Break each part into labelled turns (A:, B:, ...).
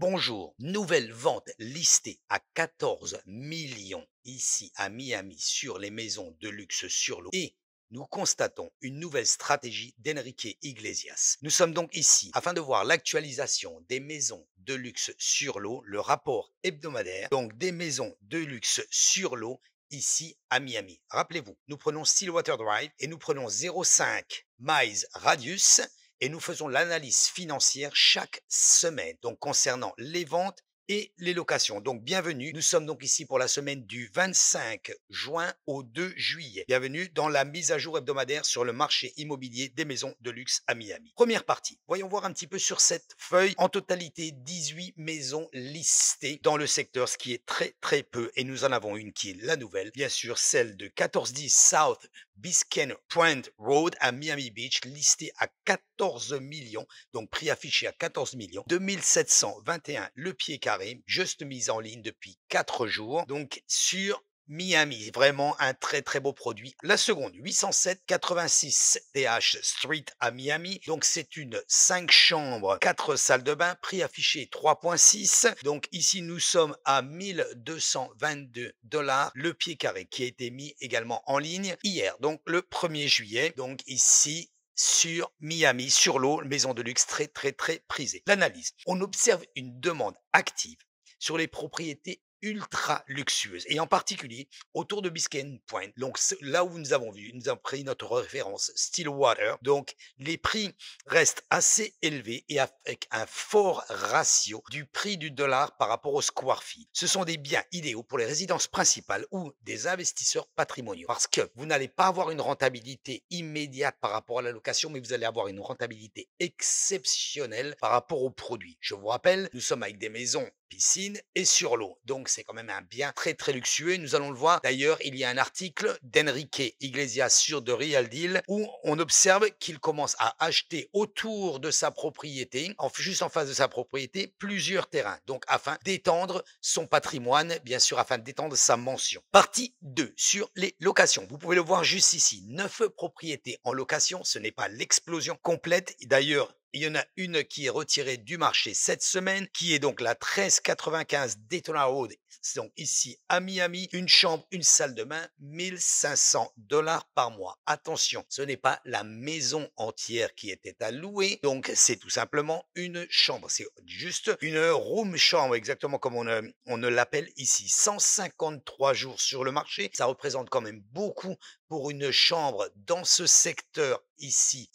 A: Bonjour, nouvelle vente listée à 14 millions ici à Miami sur les maisons de luxe sur l'eau et nous constatons une nouvelle stratégie d'Enrique Iglesias. Nous sommes donc ici afin de voir l'actualisation des maisons de luxe sur l'eau, le rapport hebdomadaire, donc des maisons de luxe sur l'eau ici à Miami. Rappelez-vous, nous prenons Stillwater Drive et nous prenons 0,5 miles radius et nous faisons l'analyse financière chaque semaine, donc concernant les ventes et les locations. Donc bienvenue, nous sommes donc ici pour la semaine du 25 juin au 2 juillet. Bienvenue dans la mise à jour hebdomadaire sur le marché immobilier des maisons de luxe à Miami. Première partie, voyons voir un petit peu sur cette feuille. En totalité, 18 maisons listées dans le secteur, ce qui est très peu. Et nous en avons une qui est la nouvelle, bien sûr celle de 1410 South Biscayne Point Road à Miami Beach, listé à 14 millions, donc prix affiché à 14 millions, 2721 le pied carré, juste mise en ligne depuis 4 jours, donc sur Miami, vraiment un très beau produit. La seconde, 807 86 TH Street à Miami, donc c'est une 5 chambres, 4 salles de bain, prix affiché 3,6. Donc ici nous sommes à 1222 dollars le pied carré qui a été mis également en ligne hier, donc le 1er juillet, donc ici sur Miami, sur l'eau, maison de luxe très prisée. L'analyse, on observe une demande active sur les propriétés ultra luxueuses et en particulier autour de Biscayne Point. Donc là où nous avons vu, nous avons pris notre référence Stillwater. Donc les prix restent assez élevés et avec un fort ratio du prix du dollar par rapport au square feet. Ce sont des biens idéaux pour les résidences principales ou des investisseurs patrimoniaux parce que vous n'allez pas avoir une rentabilité immédiate par rapport à la location, mais vous allez avoir une rentabilité exceptionnelle par rapport au produit. Je vous rappelle, nous sommes avec des maisons piscine et sur l'eau. Donc, c'est quand même un bien très luxueux. Nous allons le voir. D'ailleurs, il y a un article d'Enrique Iglesias sur The Real Deal où on observe qu'il commence à acheter autour de sa propriété, juste en face de sa propriété, plusieurs terrains. Donc, afin d'étendre son patrimoine, bien sûr, afin d'étendre sa mention. Partie 2 sur les locations. Vous pouvez le voir juste ici. 9 propriétés en location. Ce n'est pas l'explosion complète. D'ailleurs, il y en a une qui est retirée du marché cette semaine, qui est donc la 1395 Daytona Road, donc ici à Miami. Une chambre, une salle de bain, 1500 dollars par mois. Attention, ce n'est pas la maison entière qui était à louer, donc c'est tout simplement une chambre. C'est juste une room chambre, exactement comme on ne l'appelle ici. 153 jours sur le marché, ça représente quand même beaucoup pour une chambre dans ce secteur ici,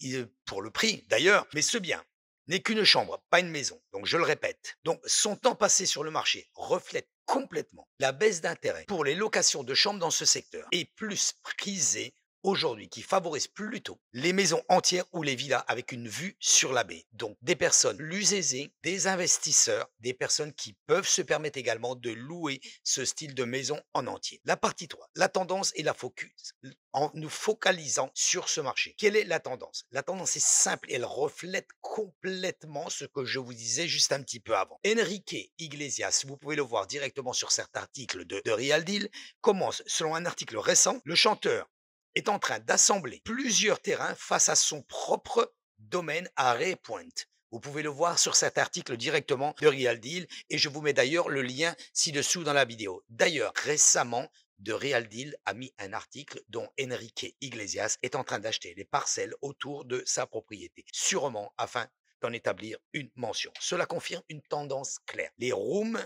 A: pour le prix d'ailleurs, mais ce bien n'est qu'une chambre, pas une maison. Donc je le répète. Donc son temps passé sur le marché reflète complètement la baisse d'intérêt pour les locations de chambres dans ce secteur et plus prisé aujourd'hui, qui favorise plutôt les maisons entières ou les villas avec une vue sur la baie. Donc des personnes plus aisées, des investisseurs, des personnes qui peuvent se permettre également de louer ce style de maison en entier. La partie 3, la tendance et la focus. En nous focalisant sur ce marché. Quelle est la tendance? La tendance est simple et elle reflète complètement ce que je vous disais juste un petit peu avant. Enrique Iglesias, vous pouvez le voir directement sur cet article de Real Deal, commence, selon un article récent, le chanteur est en train d'assembler plusieurs terrains face à son propre domaine à Ray Point. Vous pouvez le voir sur cet article directement de Real Deal et je vous mets d'ailleurs le lien ci-dessous dans la vidéo. D'ailleurs, récemment, de Real Deal a mis un article dont Enrique Iglesias est en train d'acheter les parcelles autour de sa propriété, sûrement afin d'en établir une mention. Cela confirme une tendance claire. Les rooms,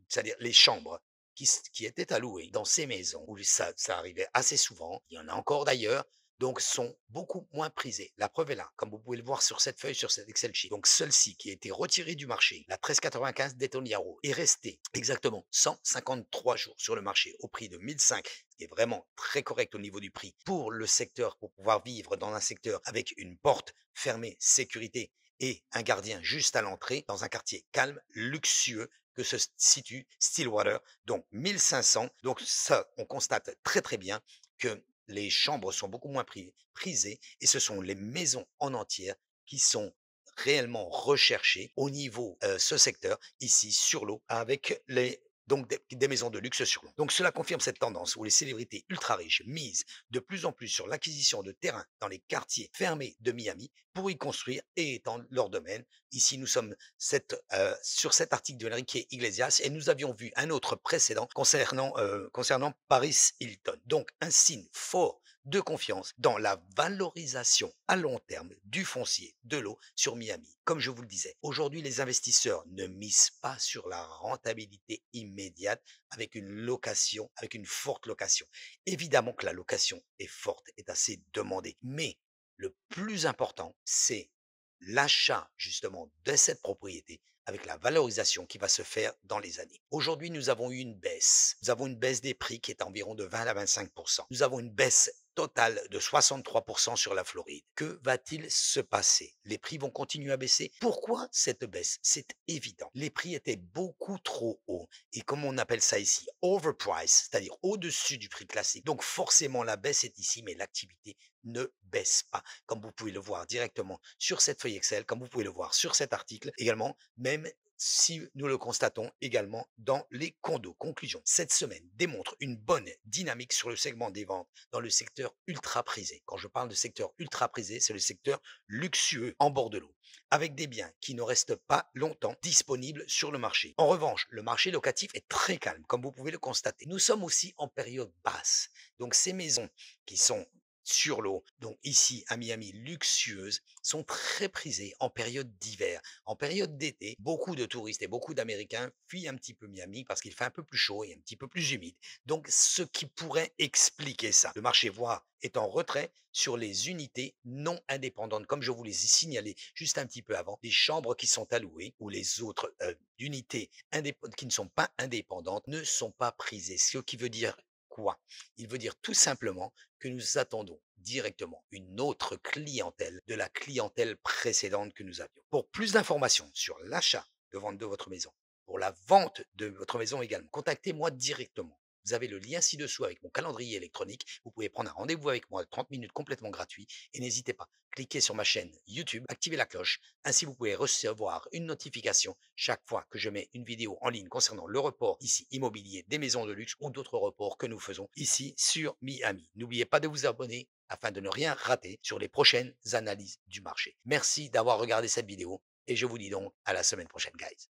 A: c'est-à-dire les chambres qui étaient allouées dans ces maisons, où ça arrivait assez souvent, il y en a encore d'ailleurs, donc sont beaucoup moins prisés. La preuve est là, comme vous pouvez le voir sur cette feuille, sur cet Excel sheet. Donc celle-ci qui a été retirée du marché, la 1395 Daytona Road, est restée exactement 153 jours sur le marché au prix de 1005, ce qui est vraiment très correct au niveau du prix pour le secteur, pour pouvoir vivre dans un secteur avec une porte fermée, sécurité et un gardien juste à l'entrée, dans un quartier calme, luxueux, que se situe Stillwater, donc 1500. Donc ça, on constate très bien que les chambres sont beaucoup moins prisées et ce sont les maisons en entière qui sont réellement recherchées au niveau ce secteur ici sur l'eau avec les donc des maisons de luxe sur Londres. Donc cela confirme cette tendance où les célébrités ultra riches misent de plus en plus sur l'acquisition de terrains dans les quartiers fermés de Miami pour y construire et étendre leur domaine. Ici, nous sommes sur cet article de Enrique Iglesias et nous avions vu un autre précédent concernant Paris Hilton. Donc un signe fort de confiance dans la valorisation à long terme du foncier, de l'eau sur Miami. Comme je vous le disais, aujourd'hui, les investisseurs ne misent pas sur la rentabilité immédiate avec une location, avec une forte location. Évidemment que la location est forte, est assez demandée, mais le plus important, c'est l'achat justement de cette propriété avec la valorisation qui va se faire dans les années. Aujourd'hui, nous avons eu une baisse. Nous avons une baisse des prix qui est environ de 20 à 25%. Nous avons une baisse totale de 63% sur la Floride. Que va-t-il se passer? Les prix vont continuer à baisser. Pourquoi cette baisse? C'est évident. Les prix étaient beaucoup trop hauts et comme on appelle ça ici, overpriced, c'est-à-dire au-dessus du prix classique. Donc forcément, la baisse est ici, mais l'activité ne baisse pas, comme vous pouvez le voir directement sur cette feuille Excel, comme vous pouvez le voir sur cet article également, même si nous le constatons également dans les condos. Conclusion, cette semaine démontre une bonne dynamique sur le segment des ventes dans le secteur ultra prisé. Quand je parle de secteur ultra prisé, c'est le secteur luxueux en bord de l'eau, avec des biens qui ne restent pas longtemps disponibles sur le marché. En revanche, le marché locatif est très calme, comme vous pouvez le constater. Nous sommes aussi en période basse. Donc ces maisons qui sont sur l'eau, donc ici à Miami, luxueuses, sont très prisées en période d'hiver. En période d'été, beaucoup de touristes et beaucoup d'Américains fuient un petit peu Miami parce qu'il fait un peu plus chaud et un petit peu plus humide. Donc, ce qui pourrait expliquer ça. Le marché voire est en retrait sur les unités non indépendantes, comme je vous les ai signalé juste un petit peu avant, les chambres qui sont allouées ou les autres unités qui ne sont pas indépendantes ne sont pas prisées. Ce qui veut dire quoi? Il veut dire tout simplement que nous attendons directement une autre clientèle de la clientèle précédente que nous avions. Pour plus d'informations sur l'achat de vente de votre maison, pour la vente de votre maison également, contactez-moi directement. Vous avez le lien ci-dessous avec mon calendrier électronique. Vous pouvez prendre un rendez-vous avec moi de 30 minutes complètement gratuit. Et n'hésitez pas, cliquez sur ma chaîne YouTube, activez la cloche. Ainsi, vous pouvez recevoir une notification chaque fois que je mets une vidéo en ligne concernant le report ici immobilier des maisons de luxe ou d'autres reports que nous faisons ici sur Miami. N'oubliez pas de vous abonner afin de ne rien rater sur les prochaines analyses du marché. Merci d'avoir regardé cette vidéo et je vous dis donc à la semaine prochaine, guys.